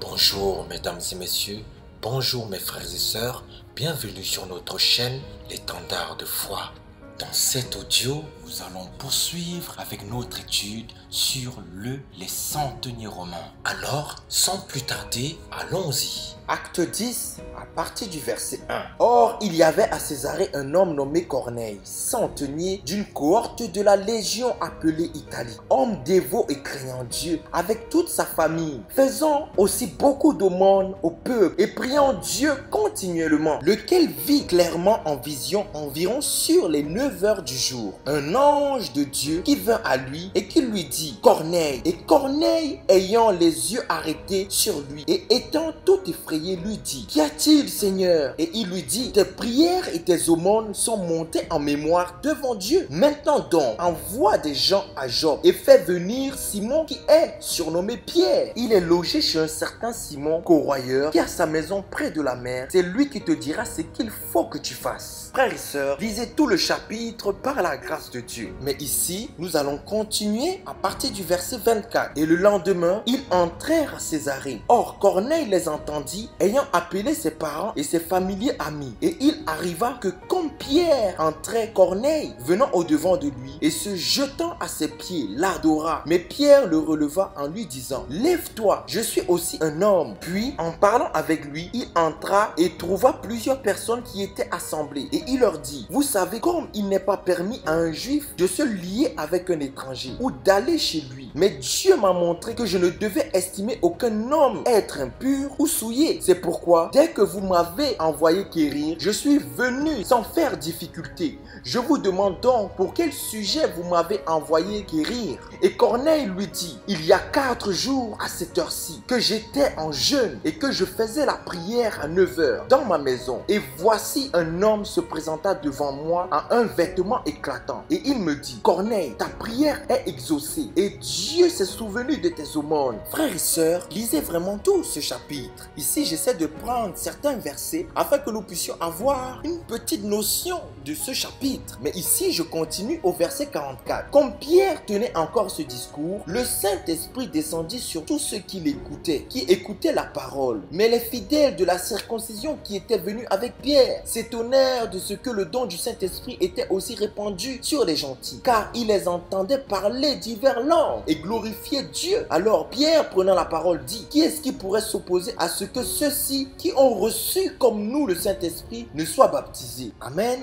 Bonjour mesdames et messieurs, bonjour mes frères et sœurs, bienvenue sur notre chaîne L'étendard de foi. Dans cet audio, nous allons poursuivre avec notre étude sur les centeniers romains. Alors, sans plus tarder, allons-y. Acte 10, à partir du verset 1. Or, il y avait à Césarée un homme nommé Corneille, centenier d'une cohorte de la Légion appelée Italie, homme dévot et craignant Dieu, avec toute sa famille, faisant aussi beaucoup d'aumônes au peuple et priant Dieu continuellement, lequel vit clairement en vision environ sur les 9 heures du jour un ange de Dieu qui vint à lui et qui lui dit: Corneille. Et Corneille, ayant les yeux arrêtés sur lui et étant tout effrayé, lui dit: Qu'y a-t-il, Seigneur? Et il lui dit: Tes prières et tes aumônes sont montées en mémoire devant Dieu. Maintenant donc, envoie des gens à Joppe et fais venir Simon qui est surnommé Pierre. Il est logé chez un certain Simon, corroyeur, qui a sa maison près de la mer. C'est lui qui te dira ce qu'il faut que tu fasses. Frères et sœurs, lisez tout le chapitre par la grâce de Dieu. Mais ici, nous allons continuer à partir du verset 24. Et le lendemain, ils entrèrent à Césarée. Or, Corneille les entendit, ayant appelé ses parents et ses familiers amis. Et il arriva que comme Pierre entrait, Corneille, venant au-devant de lui et se jetant à ses pieds, l'adora. Mais Pierre le releva en lui disant: Lève-toi, je suis aussi un homme. Puis, en parlant avec lui, il entra et trouva plusieurs personnes qui étaient assemblées. Et il leur dit: Vous savez, comme il n'est pas permis à un juif de se lier avec un étranger ou d'aller chez lui, mais Dieu m'a montré que je ne devais estimer aucun homme être impur ou souillé. C'est pourquoi, dès que vous m'avez envoyé quérir, je suis venu sans faire difficulté. Je vous demande donc pour quel sujet vous m'avez envoyé quérir. Et Corneille lui dit: Il y a 4 jours à cette heure-ci que j'étais en jeûne et que je faisais la prière à 9 heures dans ma maison. Et voici un homme se présenta devant moi en un vêtement éclatant. Et il me dit: Corneille, ta prière est exaucée et Dieu s'est souvenu de tes aumônes. Frères et sœurs, lisez vraiment tout ce chapitre. Ici, j'essaie de prendre certains versets afin que nous puissions avoir une petite notion de ce chapitre. Mais ici, je continue au verset 44. Comme Pierre tenait encore ce discours, le Saint-Esprit descendit sur tous ceux qui l'écoutaient, qui écoutaient la parole. Mais les fidèles de la circoncision qui étaient venus avec Pierre s'étonnèrent de ce que le don du Saint-Esprit était aussi répandu sur les gentils, car ils les entendaient parler divers langues et glorifier Dieu. Alors Pierre, prenant la parole, dit: Qui est-ce qui pourrait s'opposer à ce que ceux-ci qui ont reçu comme nous le Saint-Esprit ne soient baptisés? Amen.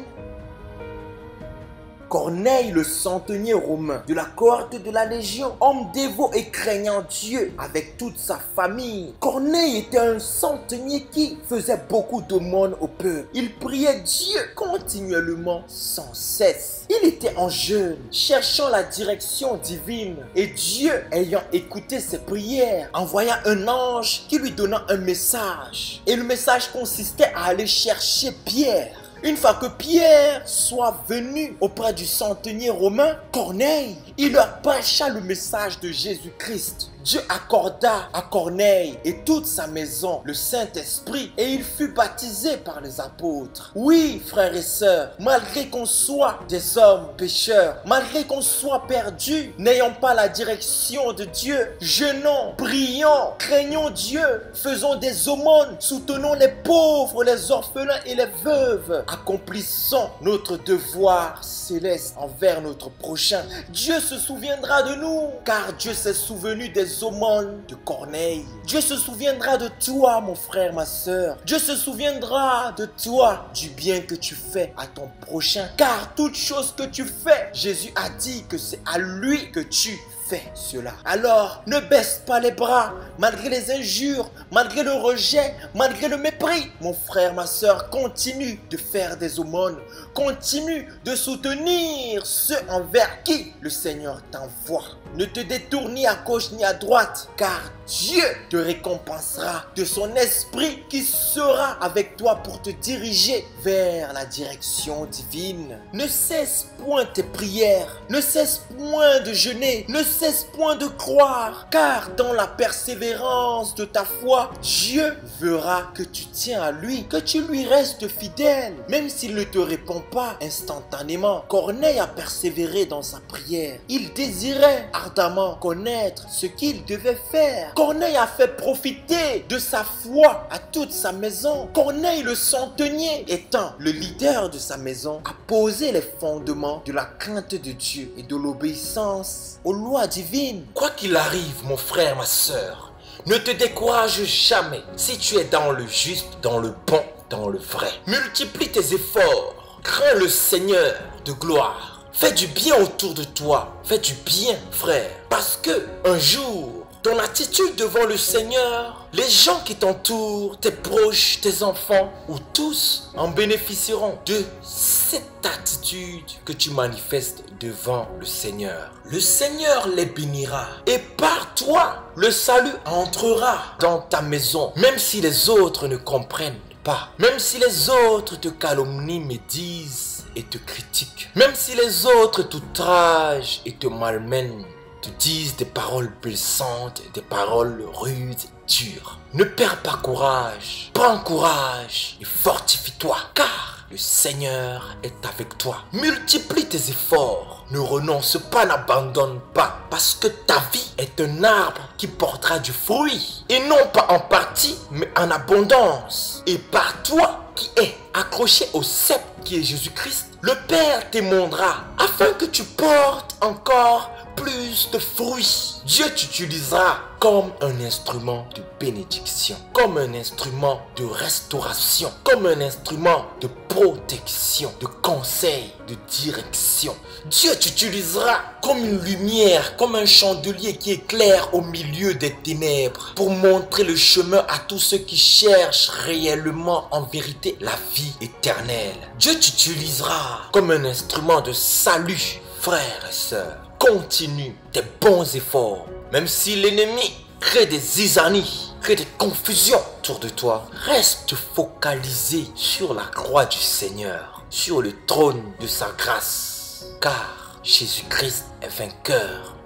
Corneille, le centenier romain de la cohorte de la Légion, homme dévot et craignant Dieu avec toute sa famille. Corneille était un centenier qui faisait beaucoup d'aumônes au peuple. Il priait Dieu continuellement sans cesse. Il était en jeûne, cherchant la direction divine. Et Dieu, ayant écouté ses prières, envoya un ange qui lui donna un message. Et le message consistait à aller chercher Pierre. Une fois que Pierre soit venu auprès du centenier romain, Corneille, il leur prêcha le message de Jésus-Christ. Dieu accorda à Corneille et toute sa maison le Saint-Esprit et il fut baptisé par les apôtres. Oui, frères et sœurs, malgré qu'on soit des hommes pécheurs, malgré qu'on soit perdus, n'ayant pas la direction de Dieu, jeûnons, prions, craignons Dieu, faisons des aumônes, soutenons les pauvres, les orphelins et les veuves, accomplissons notre devoir céleste envers notre prochain. Dieu se souviendra de nous, car Dieu s'est souvenu des aumônes de Corneille. Dieu se souviendra de toi, mon frère, ma soeur. Dieu se souviendra de toi, du bien que tu fais à ton prochain. Car toute chose que tu fais, Jésus a dit que c'est à lui que tu fais cela. Alors, ne baisse pas les bras, malgré les injures, malgré le rejet, malgré le mépris. Mon frère, ma soeur, continue de faire des aumônes. Continue de soutenir ceux envers qui le Seigneur t'envoie. Ne te détourne ni à gauche ni à droite, car Dieu te récompensera de son esprit qui sera avec toi pour te diriger vers la direction divine. Ne cesse point tes prières, ne cesse point de jeûner, ne cesse cesse point de croire, car dans la persévérance de ta foi, Dieu verra que tu tiens à lui, que tu lui restes fidèle, même s'il ne te répond pas instantanément. Corneille a persévéré dans sa prière. Il désirait ardemment connaître ce qu'il devait faire. Corneille a fait profiter de sa foi à toute sa maison. Corneille le centenier, étant le leader de sa maison, a posé les fondements de la crainte de Dieu et de l'obéissance aux lois divines. Quoi qu'il arrive, mon frère, ma sœur, ne te décourage jamais si tu es dans le juste, dans le bon, dans le vrai. Multiplie tes efforts. Crains le Seigneur de gloire. Fais du bien autour de toi. Fais du bien, frère. Parce que un jour, ton attitude devant le Seigneur, les gens qui t'entourent, tes proches, tes enfants ou tous en bénéficieront de cette attitude que tu manifestes devant le Seigneur. Le Seigneur les bénira et par toi, le salut entrera dans ta maison, même si les autres ne comprennent pas, même si les autres te calomnient, médisent et te critiquent, même si les autres t'outragent et te malmènent, te disent des paroles blessantes, des paroles rudes et dures. Ne perds pas courage, prends courage et fortifie-toi, car le Seigneur est avec toi. Multiplie tes efforts, ne renonce pas, n'abandonne pas, parce que ta vie est un arbre qui portera du fruit, et non pas en partie, mais en abondance. Et par toi qui es accroché au sceptre qui est Jésus-Christ, le Père t'émondera afin que tu portes encore plus de fruits. Dieu t'utilisera comme un instrument de bénédiction, comme un instrument de restauration, comme un instrument de protection, de conseil, de direction. Dieu t'utilisera comme une lumière, comme un chandelier qui éclaire au milieu des ténèbres pour montrer le chemin à tous ceux qui cherchent réellement en vérité la vie éternelle. Dieu t'utilisera comme un instrument de salut, frères et sœurs. Continue tes bons efforts, même si l'ennemi crée des zizanies, crée des confusions autour de toi. Reste focalisé sur la croix du Seigneur, sur le trône de sa grâce, car Jésus-Christ est vainqueur.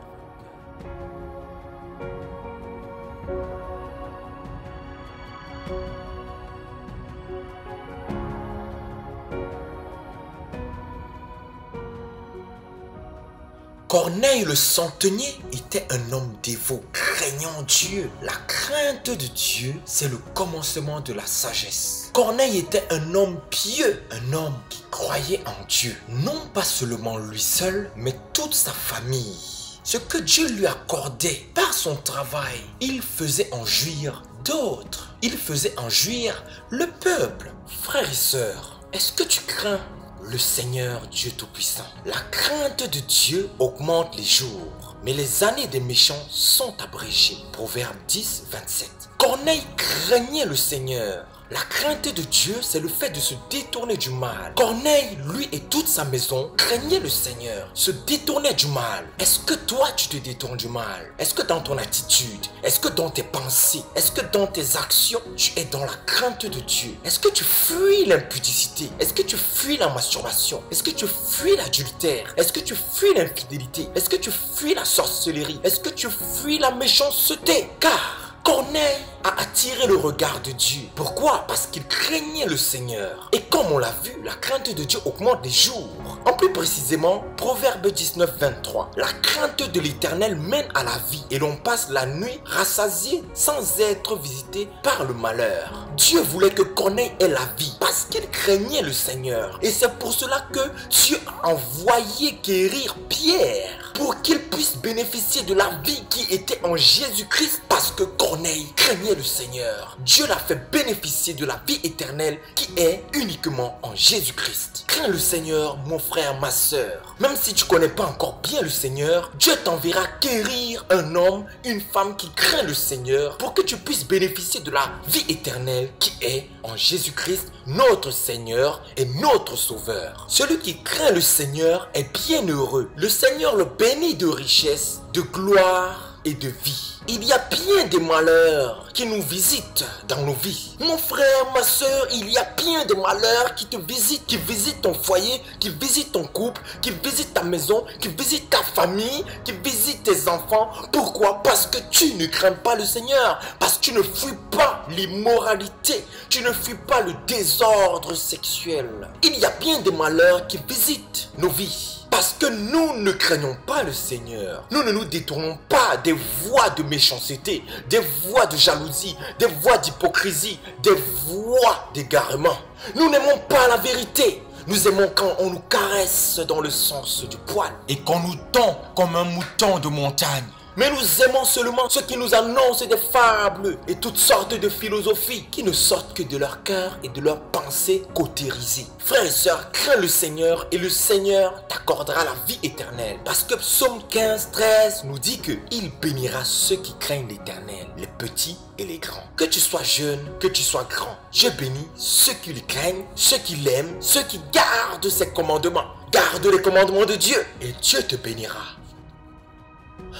Corneille le centenier était un homme dévot, craignant Dieu. La crainte de Dieu, c'est le commencement de la sagesse. Corneille était un homme pieux, un homme qui croyait en Dieu. Non pas seulement lui seul, mais toute sa famille. Ce que Dieu lui accordait par son travail, il faisait en jouir d'autres. Il faisait en jouir le peuple. Frères et sœurs, est-ce que tu crains le Seigneur Dieu Tout-Puissant? La crainte de Dieu augmente les jours, mais les années des méchants sont abrégées. Proverbe 10, 27. Corneille craignait le Seigneur. La crainte de Dieu, c'est le fait de se détourner du mal. Corneille, lui et toute sa maison, craignaient le Seigneur, se détournaient du mal. Est-ce que toi, tu te détournes du mal? Est-ce que dans ton attitude, est-ce que dans tes pensées, est-ce que dans tes actions, tu es dans la crainte de Dieu? Est-ce que tu fuis l'impudicité? Est-ce que tu fuis la masturbation? Est-ce que tu fuis l'adultère? Est-ce que tu fuis l'infidélité? Est-ce que tu fuis la sorcellerie? Est-ce que tu fuis la méchanceté? Car Corneille a attiré le regard de Dieu. Pourquoi? Parce qu'il craignait le Seigneur. Et comme on l'a vu, la crainte de Dieu augmente les jours. En plus précisément, Proverbe 19, 23. La crainte de l'Éternel mène à la vie et l'on passe la nuit rassasié sans être visité par le malheur. Dieu voulait que Corneille ait la vie parce qu'il craignait le Seigneur. Et c'est pour cela que Dieu a envoyé guérir Pierre pour qu'il puisse bénéficier de la vie qui était en Jésus-Christ parce que Corneille craignait le Seigneur. Dieu l'a fait bénéficier de la vie éternelle qui est uniquement en Jésus-Christ. Crains le Seigneur, mon frère, ma sœur. Même si tu ne connais pas encore bien le Seigneur, Dieu t'enverra guérir un homme, une femme qui craint le Seigneur pour que tu puisses bénéficier de la vie éternelle qui est en Jésus-Christ, notre Seigneur et notre Sauveur. Celui qui craint le Seigneur est bienheureux. Le Seigneur le bénit de richesses, de gloire et de vie. Il y a bien des malheurs qui nous visitent dans nos vies. Mon frère, ma soeur, il y a bien des malheurs qui te visitent, qui visitent ton foyer, qui visitent ton couple, qui visitent ta maison, qui visitent ta famille, qui visitent tes enfants. Pourquoi? Parce que tu ne crains pas le Seigneur, parce que tu ne fuis pas l'immoralité, tu ne fuis pas le désordre sexuel. Il y a bien des malheurs qui visitent nos vies. Parce que nous ne craignons pas le Seigneur. Nous ne nous détournons pas des voies de méchanceté, des voies de jalousie, des voies d'hypocrisie, des voies d'égarement. Nous n'aimons pas la vérité. Nous aimons quand on nous caresse dans le sens du poil et qu'on nous tend comme un mouton de montagne. Mais nous aimons seulement ceux qui nous annoncent des fables et toutes sortes de philosophies qui ne sortent que de leur cœur et de leurs pensées cautérisées. Frères et sœurs, crains le Seigneur et le Seigneur t'accordera la vie éternelle. Parce que Psaume 15, 13 nous dit qu'il bénira ceux qui craignent l'Éternel, les petits et les grands. Que tu sois jeune, que tu sois grand, je bénis ceux qui le craignent, ceux qui l'aiment, ceux qui gardent ses commandements. Garde les commandements de Dieu et Dieu te bénira.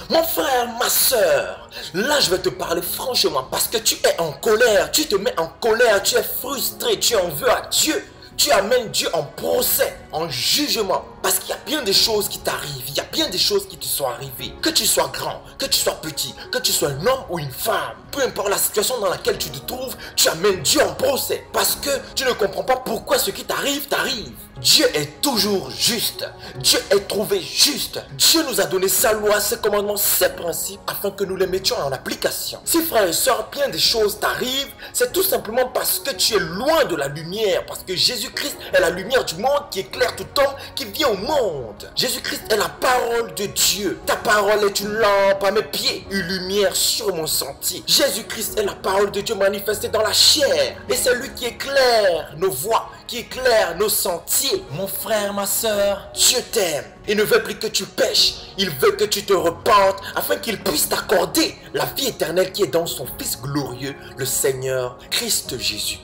Mon frère, ma soeur, là je vais te parler franchement parce que tu es en colère, tu te mets en colère, tu es frustré, tu en veux à Dieu. Tu amènes Dieu en procès, en jugement. Parce qu'il y a bien des choses qui t'arrivent, il y a bien des choses qui te sont arrivées. Que tu sois grand, que tu sois petit, que tu sois un homme ou une femme. Peu importe la situation dans laquelle tu te trouves, tu amènes Dieu en procès. Parce que tu ne comprends pas pourquoi ce qui t'arrive, t'arrive. Dieu est toujours juste. Dieu est trouvé juste. Dieu nous a donné sa loi, ses commandements, ses principes afin que nous les mettions en application. Si frères et sœurs, bien des choses t'arrivent, c'est tout simplement parce que tu es loin de la lumière. Parce que Jésus-Christ est la lumière du monde qui éclaire tout homme qui vient au monde. Jésus-Christ est la parole de Dieu. Ta parole est une lampe à mes pieds, une lumière sur mon sentier. Jésus-Christ est la parole de Dieu manifestée dans la chair. Et c'est lui qui éclaire nos voies, qui éclaire nos sentiers. Mon frère, ma soeur, Dieu t'aime. Il ne veut plus que tu pêches. Il veut que tu te repentes afin qu'il puisse t'accorder la vie éternelle qui est dans son Fils glorieux, le Seigneur Christ Jésus.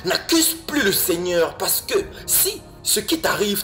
N'accuse plus le Seigneur parce que si ce qui t'arrive,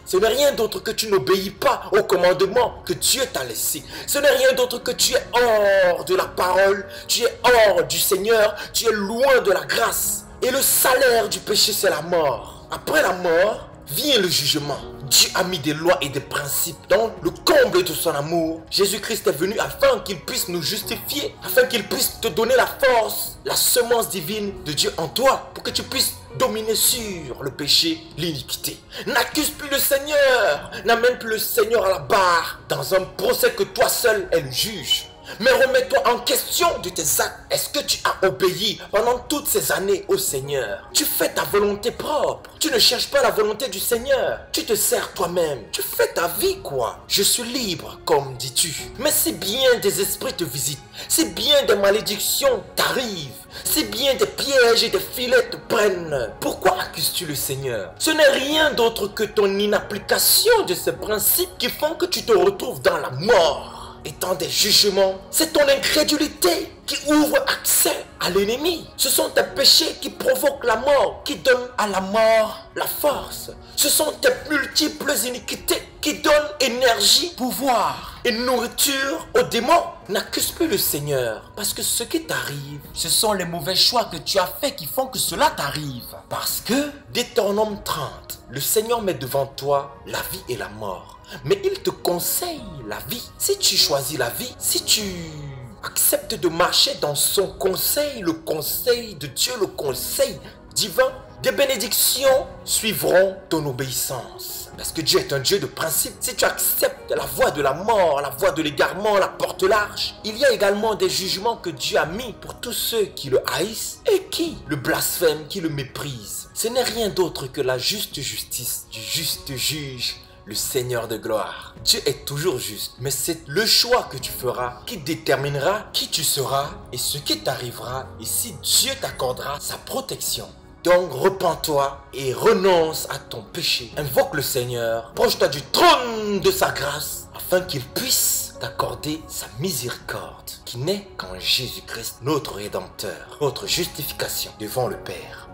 ce n'est rien d'autre que tu n'obéis pas au commandement que Dieu t'a laissé. Ce n'est rien d'autre que tu es hors de la parole, tu es hors du Seigneur, tu es loin de la grâce. Et le salaire du péché, c'est la mort. Après la mort, vient le jugement. Dieu a mis des lois et des principes dans le comble de son amour. Jésus-Christ est venu afin qu'il puisse nous justifier, afin qu'il puisse te donner la force, la semence divine de Dieu en toi, pour que tu puisses dominer sur le péché, l'iniquité. N'accuse plus le Seigneur, n'amène plus le Seigneur à la barre dans un procès que toi seul es le juge. Mais remets-toi en question de tes actes. Est-ce que tu as obéi pendant toutes ces années au Seigneur? Tu fais ta volonté propre. Tu ne cherches pas la volonté du Seigneur. Tu te sers toi-même. Tu fais ta vie quoi. Je suis libre, comme dis-tu. Mais si bien des esprits te visitent, si bien des malédictions t'arrivent, si bien des pièges et des filets te prennent, pourquoi accuses-tu le Seigneur? Ce n'est rien d'autre que ton inapplication de ces principes qui font que tu te retrouves dans la mort. Étant des jugements, c'est ton incrédulité qui ouvre accès à l'ennemi. Ce sont tes péchés qui provoquent la mort, qui donnent à la mort la force. Ce sont tes multiples iniquités qui donnent énergie, pouvoir et nourriture aux démons. N'accuse plus le Seigneur, parce que ce qui t'arrive, ce sont les mauvais choix que tu as faits qui font que cela t'arrive. Parce que, Deutéronome 30, le Seigneur met devant toi la vie et la mort. Mais il te conseille la vie. Si tu choisis la vie, si tu acceptes de marcher dans son conseil, le conseil de Dieu, le conseil divin, des bénédictions suivront ton obéissance. Parce que Dieu est un Dieu de principe. Si tu acceptes la voie de la mort, la voie de l'égarement, la porte large, il y a également des jugements que Dieu a mis pour tous ceux qui le haïssent et qui le blasphèment, qui le méprisent. Ce n'est rien d'autre que la juste justice du juste juge, le Seigneur de gloire. Dieu est toujours juste, mais c'est le choix que tu feras qui déterminera qui tu seras et ce qui t'arrivera et si Dieu t'accordera sa protection. Donc repens-toi et renonce à ton péché. Invoque le Seigneur, proche-toi du trône de sa grâce afin qu'il puisse t'accorder sa miséricorde qui n'est qu'en Jésus-Christ, notre Rédempteur, notre justification devant le Père.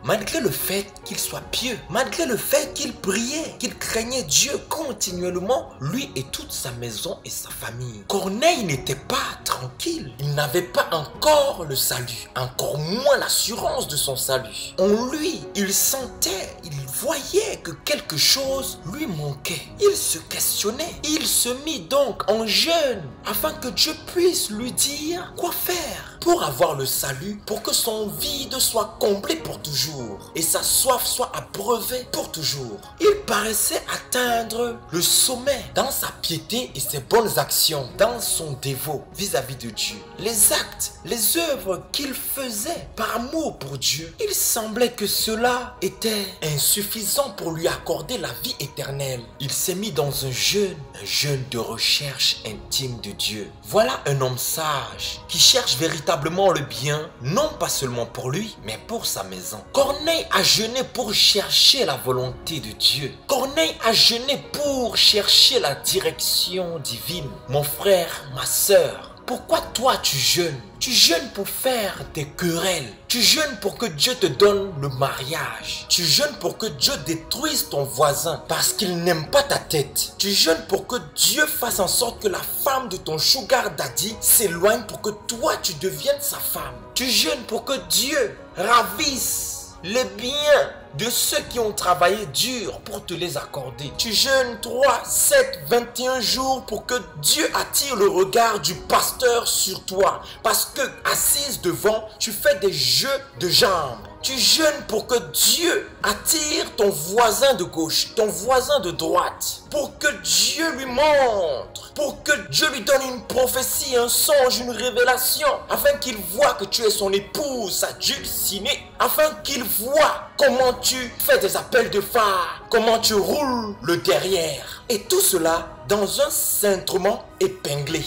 malgré le fait qu'il soit pieux, malgré le fait qu'il priait, qu'il craignait Dieu continuellement, lui et toute sa maison et sa famille. Corneille n'était pas tranquille. Il n'avait pas encore le salut, encore moins l'assurance de son salut. En lui, il sentait, il voyait que quelque chose lui manquait. Il se questionnait. Il se mit donc en jeûne afin que Dieu puisse lui dire quoi faire pour avoir le salut, pour que son vide soit comblé pour toujours et sa soif soit abreuvée pour toujours. Il paraissait atteindre le sommet dans sa piété et ses bonnes actions, dans son dévot vis-à-vis de Dieu. Les actes, les œuvres qu'il faisait par amour pour Dieu, il semblait que cela était insuffisant pour lui accorder la vie éternelle. Il s'est mis dans un jeûne de recherche intime de Dieu. Voilà un homme sage qui cherche véritablement le bien, non pas seulement pour lui, mais pour sa maison. Corneille a jeûné pour chercher la volonté de Dieu. Corneille a jeûné pour chercher la direction divine. Mon frère, ma sœur, pourquoi toi tu jeûnes? Tu jeûnes pour faire des querelles. Tu jeûnes pour que Dieu te donne le mariage. Tu jeûnes pour que Dieu détruise ton voisin parce qu'il n'aime pas ta tête. Tu jeûnes pour que Dieu fasse en sorte que la femme de ton sugar daddy s'éloigne pour que toi tu deviennes sa femme. Tu jeûnes pour que Dieu ravisse les biens de ceux qui ont travaillé dur pour te les accorder. Tu jeûnes 3, 7, 21 jours pour que Dieu attire le regard du pasteur sur toi. Parce que assise devant, tu fais des jeux de jambes. Tu jeûnes pour que Dieu attire ton voisin de gauche, ton voisin de droite. Pour que Dieu lui montre, pour que Dieu lui donne une prophétie, un songe, une révélation. Afin qu'il voit que tu es son épouse, sa dulcinée. Afin qu'il voit comment tu fais des appels de phare, comment tu roules le derrière. Et tout cela dans un cintrement épinglé.